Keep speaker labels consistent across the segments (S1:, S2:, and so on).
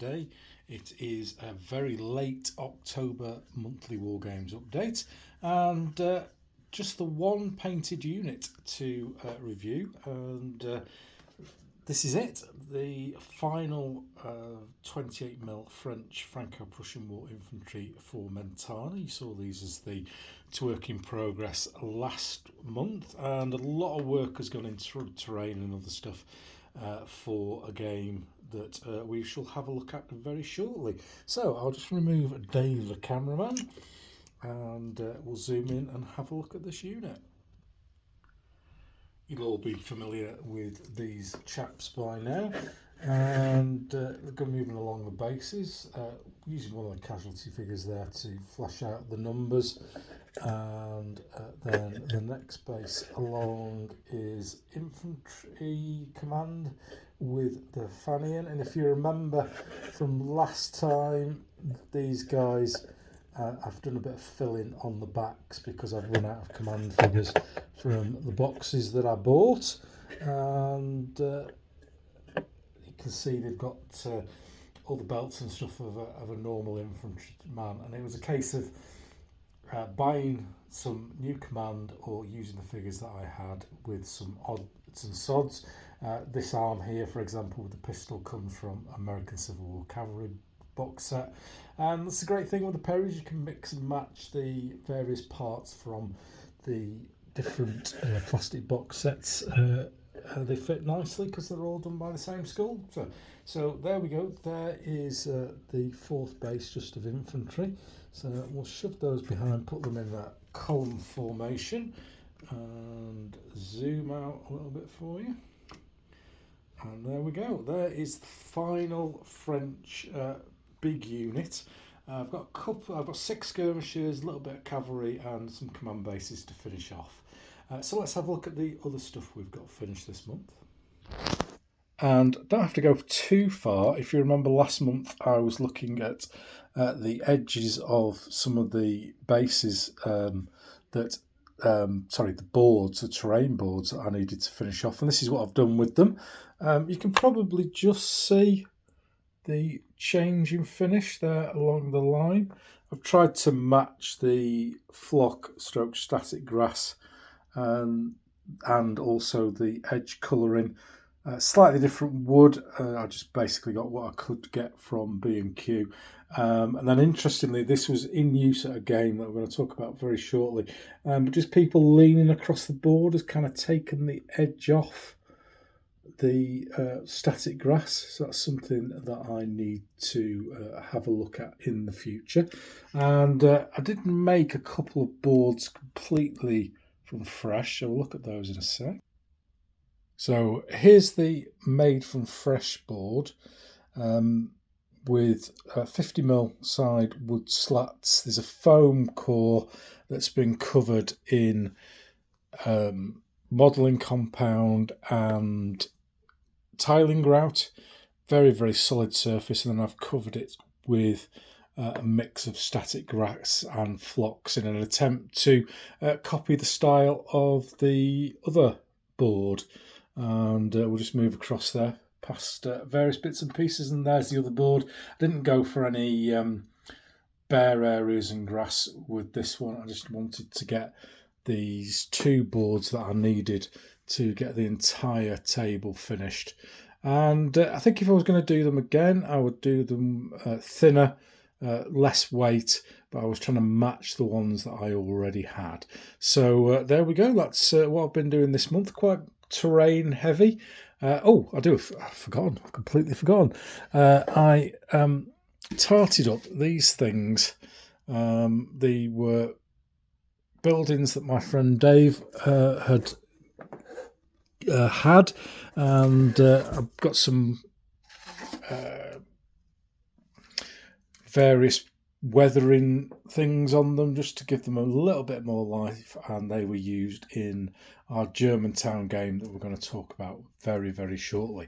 S1: today. It is a very late October monthly Wargames update, and just the one painted unit to review, and this is it, the final 28mm French Franco-Prussian War Infantry for Mentana. You saw these as the work in progress last month, and a lot of work has gone into terrain and other stuff for a game that we shall have a look at very shortly. So I'll just remove Dave the cameraman, and we'll zoom in and have a look at this unit. You'll all be familiar with these chaps by now, and they're moving along the bases, using one of the casualty figures there to flesh out the numbers, and then the next base along is infantry command with the Fanian. And if you remember from last time, these guys, I've done a bit of filling on the backs because I've run out of command figures from the boxes that I bought, and you can see they've got all the belts and stuff of a normal infantry man, and it was a case of buying some new command or using the figures that I had with some odds and sods. This arm here, for example, with the pistol, comes from American Civil War Cavalry box set, and that's the great thing with the Perrys, you can mix and match the various parts from the different plastic box sets. They fit nicely because they're all done by the same school. So there we go, there is the fourth base just of infantry. So we'll shove those behind, put them in that column formation, and zoom out a little bit for you. And there we go, there is the final French big unit. I've got 6 skirmishers, a little bit of cavalry, and some command bases to finish off. So let's have a look at the other stuff we've got finished this month. And don't have to go too far. If you remember last month, I was looking at the edges of some of the bases the boards, the terrain boards that I needed to finish off, and this is what I've done with them. You can probably just see the change in finish there along the line. I've tried to match the flock stroke static grass and also the edge colouring. Slightly different wood. I just basically got what I could get from B&Q. And then interestingly, this was in use at a game that we're going to talk about very shortly. But just people leaning across the board has kind of taken the edge off the static grass. So that's something that I need to have a look at in the future. And I did make a couple of boards completely from fresh. So we'll look at those in a sec. So here's the made from fresh board with 50mm side wood slats. There's a foam core that's been covered in modelling compound and tiling grout. Very, very solid surface, and then I've covered it with a mix of static grass and flocks in an attempt to copy the style of the other board. And we'll just move across there past various bits and pieces, and there's the other board. I didn't go for any bare areas and grass with this one. I just wanted to get these 2 boards that I needed to get the entire table finished. And I think if I was going to do them again, I would do them thinner, less weight, but I was trying to match the ones that I already had. So there we go, that's what I've been doing this month. Quite terrain heavy. I've completely forgotten. I tarted up these things. They were buildings that my friend Dave had, and I've got some various weathering things on them just to give them a little bit more life, and they were used in our Germantown game that we're going to talk about very, very shortly.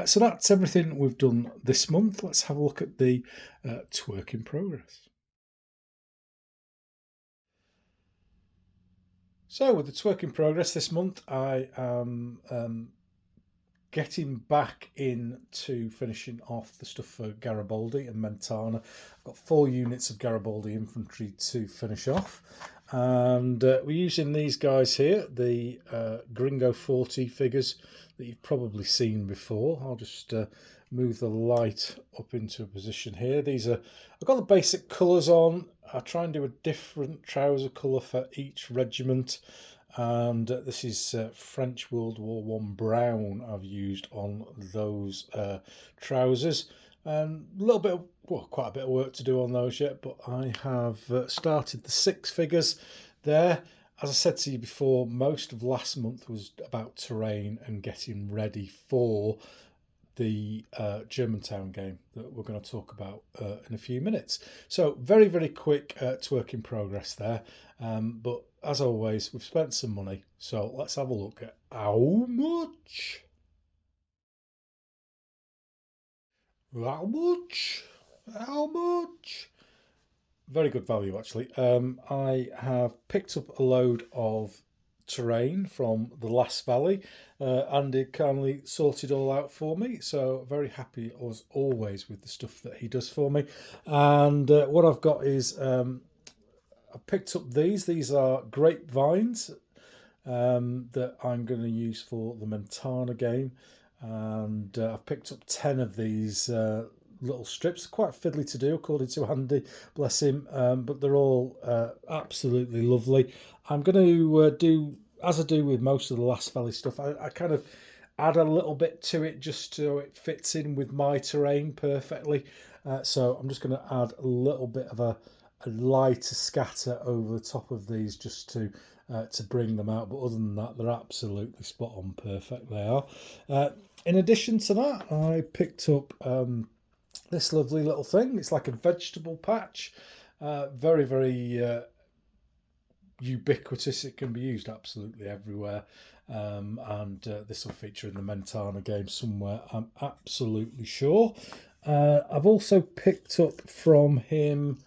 S1: So that's everything we've done this month. Let's have a look at the work in progress. So with the work in progress this month, I am getting back into finishing off the stuff for Garibaldi and Mentana. I've got 4 units of Garibaldi infantry to finish off, and we're using these guys here, the Gringo 40 figures that you've probably seen before. I'll just move the light up into a position here. These are, I've got the basic colours on. I try and do a different trouser colour for each regiment. And this is French World War One brown I've used on those trousers. A little bit of, well, quite a bit of work to do on those yet, but I have started the 6 figures there. As I said to you before, most of last month was about terrain and getting ready for the Germantown game that we're going to talk about in a few minutes. So very, very quick work in progress there. But as always, we've spent some money. So let's have a look at how much. How much? How much? Very good value, actually. I have picked up a load of terrain from the last valley. Andy kindly sorted all out for me, so very happy as always with the stuff that he does for me. And what I've got is I picked up these are grapevines that I'm going to use for the Mentana game, and I've picked up 10 of these little strips. Quite fiddly to do, according to Andy, bless him, but they're all absolutely lovely. I'm going to do, as I do with most of the Last Valley stuff, I kind of add a little bit to it just so it fits in with my terrain perfectly. So I'm just going to add a little bit of a lighter scatter over the top of these just to bring them out. But other than that, they're absolutely spot on perfect. They are. In addition to that, I picked up this lovely little thing. It's like a vegetable patch. Very, very ubiquitous. It can be used absolutely everywhere. And this will feature in the Mentana game somewhere, I'm absolutely sure. I've also picked up from him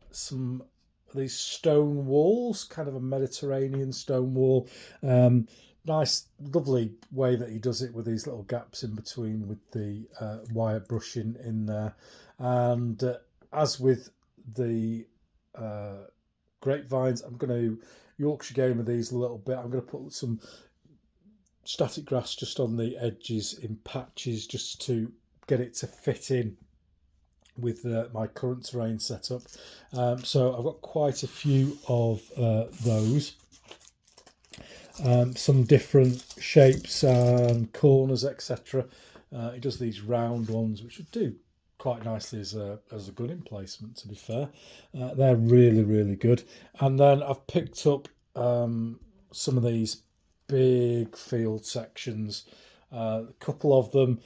S1: some of these stone walls, kind of a Mediterranean stone wall. Nice, lovely way that he does it with these little gaps in between with the wire brushing in there. And as with the grapevines, I'm going to Yorkshire Gamer these a little bit. I'm going to put some static grass just on the edges in patches just to get it to fit in with my current terrain setup. So I've got quite a few of those. Some different shapes and corners, etc. He does these round ones, which would do quite nicely as a gun emplacement, to be fair. They're really, really good. And then I've picked up some of these big field sections, a couple of them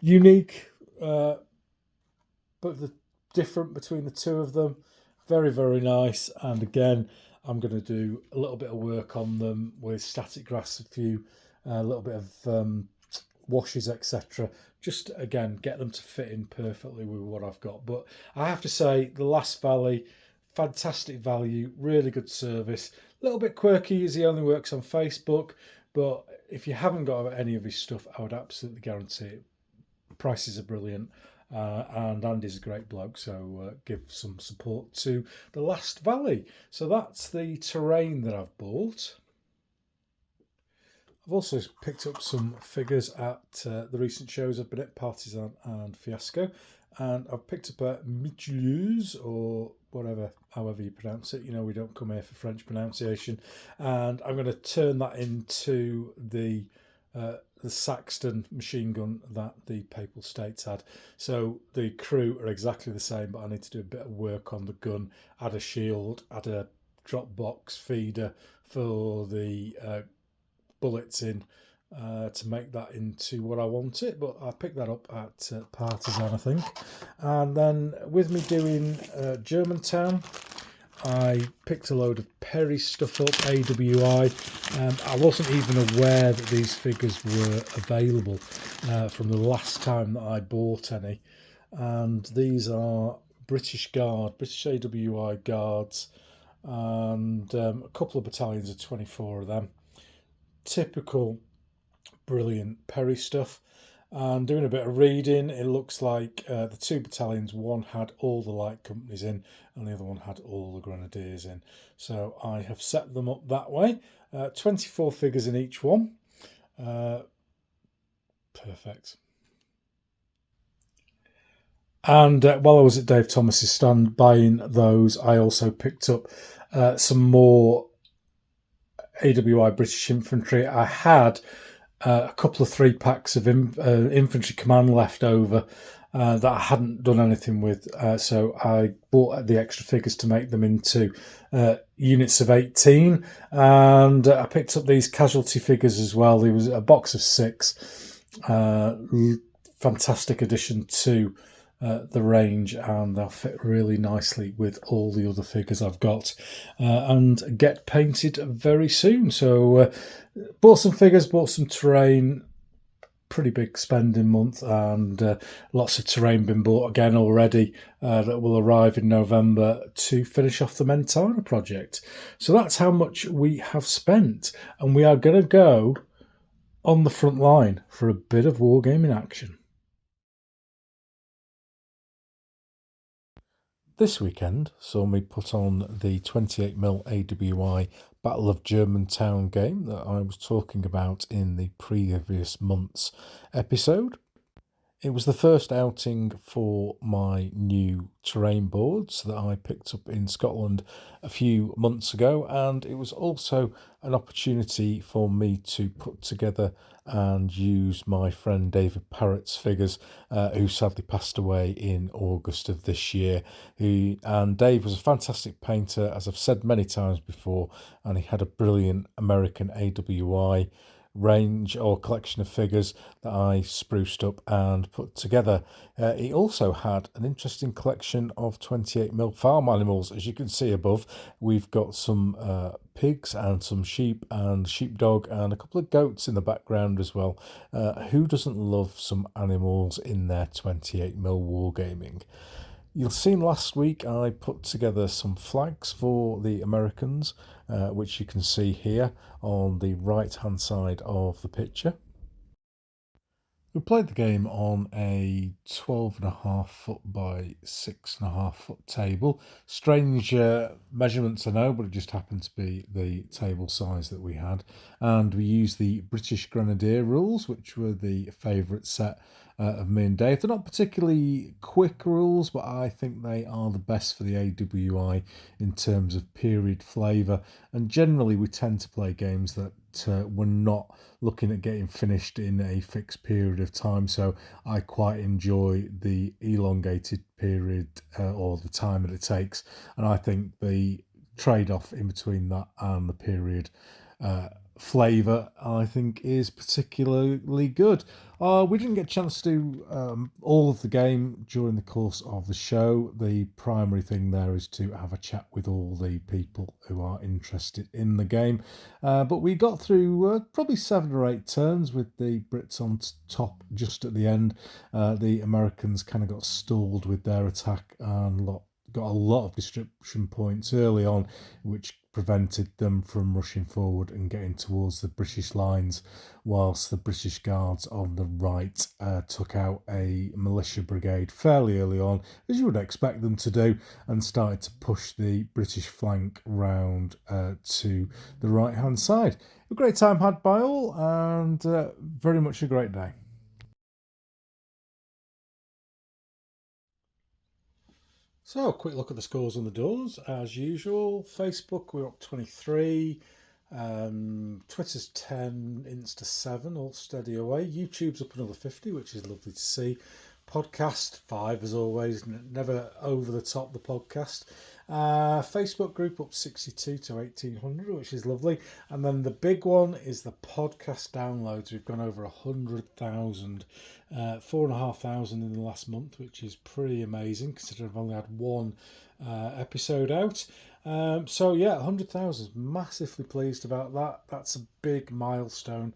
S1: unique, but the different between the two of them, very, very nice. And again, I'm going to do a little bit of work on them with static grass, a little bit of washes, etc. Just again, get them to fit in perfectly with what I've got. But I have to say, the Last Valley, fantastic value, really good service. A little bit quirky as he only works on Facebook, but if you haven't got any of his stuff, I would absolutely guarantee it. Prices are brilliant. And Andy's a great bloke, so give some support to the Last Valley. So that's the terrain that I've bought. I've also picked up some figures at the recent shows I've been at, Partisan and Fiasco, and I've picked up a Michelouse, or whatever, however you pronounce it. You know, we don't come here for French pronunciation. And I'm going to turn that into the Saxton machine gun that the Papal States had. So the crew are exactly the same, but I need to do a bit of work on the gun, add a shield, add a drop box feeder for the bullets in to make that into what I want it. But I picked that up at Partisan, I think. And then with me doing Germantown, I picked a load of Perry stuff up, AWI. I wasn't even aware that these figures were available from the last time that I bought any. And these are British AWI Guards, and a couple of battalions of 24 of them. Typical Brilliant Perry stuff. And doing a bit of reading, it looks like the two battalions, one had all the light companies in and the other one had all the grenadiers in. So I have set them up that way. 24 figures in each one. Perfect. And while I was at Dave Thomas's stand buying those, I also picked up some more AWI British Infantry. I had a couple of 3 packs of infantry command left over that I hadn't done anything with, so I bought the extra figures to make them into units of 18, and I picked up these casualty figures as well. There was a box of 6. Fantastic addition to the range, and they'll fit really nicely with all the other figures I've got and get painted very soon. So bought some figures, bought some terrain. Pretty big spending month, and lots of terrain been bought again already that will arrive in November to finish off the Mentana project. So that's how much we have spent, and we are going to go on the front line for a bit of wargaming action. This weekend saw me put on the 28mm AWI Battle of Germantown game that I was talking about in the previous month's episode. It was the first outing for my new terrain boards that I picked up in Scotland a few months ago, and it was also an opportunity for me to put together and use my friend David Parrott's figures, who sadly passed away in August of this year. And Dave was a fantastic painter, as I've said many times before, and he had a brilliant American AWI range or collection of figures that I spruced up and put together. He also had an interesting collection of 28mm farm animals. As you can see above, we've got some pigs and some sheep and sheepdog and a couple of goats in the background as well. Who doesn't love some animals in their 28mm wargaming? You'll seen last week I put together some flags for the Americans, which you can see here on the right hand side of the picture. We played the game on a 12.5 foot by 6.5 foot table. Strange measurements, I know, but it just happened to be the table size that we had. And we used the British Grenadier rules, which were the favourite set of me and Dave. They're not particularly quick rules, but I think they are the best for the AWI in terms of period flavour. And generally, we tend to play games that we're not looking at getting finished in a fixed period of time. So I quite enjoy the elongated period or the time that it takes. And I think the trade-off in between that and the period flavour, I think, is particularly good. We didn't get a chance to do all of the game during the course of the show. The primary thing there is to have a chat with all the people who are interested in the game. But we got through probably 7 or 8 turns with the Brits on top just at the end. The Americans kind of got stalled with their attack and got a lot of disruption points early on, which prevented them from rushing forward and getting towards the British lines, whilst the British Guards on the right took out a militia brigade fairly early on, as you would expect them to do, and started to push the British flank round to the right-hand side. A great time had by all, and very much a great day. So, a quick look at the scores on the doors. As usual, Facebook, we're up 23. Twitter's 10, Insta 7, all steady away. YouTube's up another 50, which is lovely to see. Podcast 5, as always, never over the top, the podcast. Facebook group up 62 to 1800, which is lovely. And then the big one is the podcast downloads. We've gone over 100,000, 4,500 in the last month, which is pretty amazing considering I've only had one episode out. So yeah, 100,000, massively pleased about that. That's a big milestone.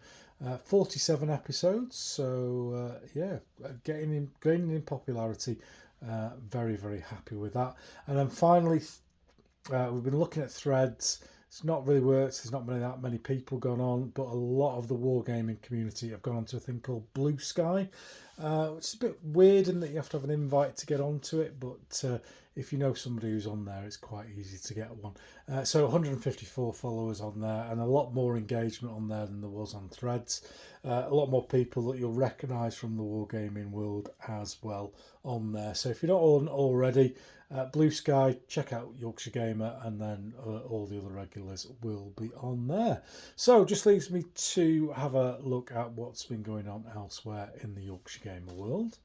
S1: 47 episodes, so yeah, gaining in popularity. Very, very happy with that. And then finally, we've been looking at threads. It's not really worked. There's not really that many people gone on, but a lot of the wargaming community have gone onto a thing called Blue Sky, which is a bit weird in that you have to have an invite to get onto it, but if you know somebody who's on there, it's quite easy to get one. So 154 followers on there, and a lot more engagement on there than there was on Threads. A lot more people that you'll recognise from the wargaming world as well on there. So if you're not on already, Blue Sky, check out Yorkshire Gamer, and then all the other regulars will be on there. So just leaves me to have a look at what's been going on elsewhere in the Yorkshire Gamer world.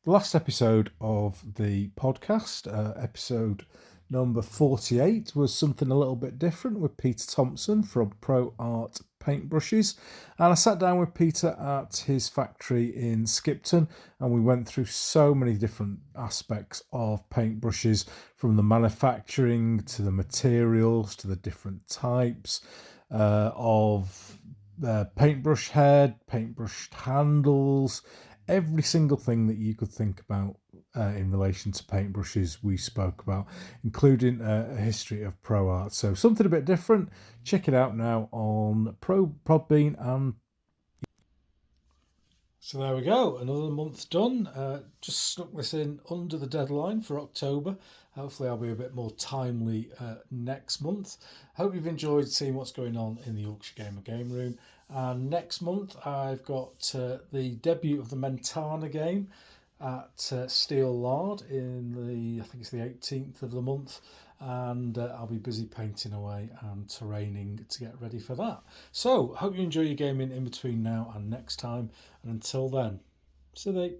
S1: The last episode of the podcast, episode number 48, was something a little bit different with Peter Thompson from Pro Art Paintbrushes, and I sat down with Peter at his factory in Skipton, and we went through so many different aspects of paintbrushes, from the manufacturing to the materials to the different types of paintbrush head, paintbrush handles, every single thing that you could think about in relation to paintbrushes we spoke about, including a history of Pro Art. So something a bit different. Check it out now on Podbean. And so there we go, another month done. Just snuck this in under the deadline for October. Hopefully I'll be a bit more timely next month. Hope you've enjoyed seeing what's going on in the Yorkshire Gamer game room. And next month I've got the debut of the Mentana game at Steel Lard in I think it's the 18th of the month, and I'll be busy painting away and terraining to get ready for that. So hope you enjoy your gaming in between now and next time, and until then, see you.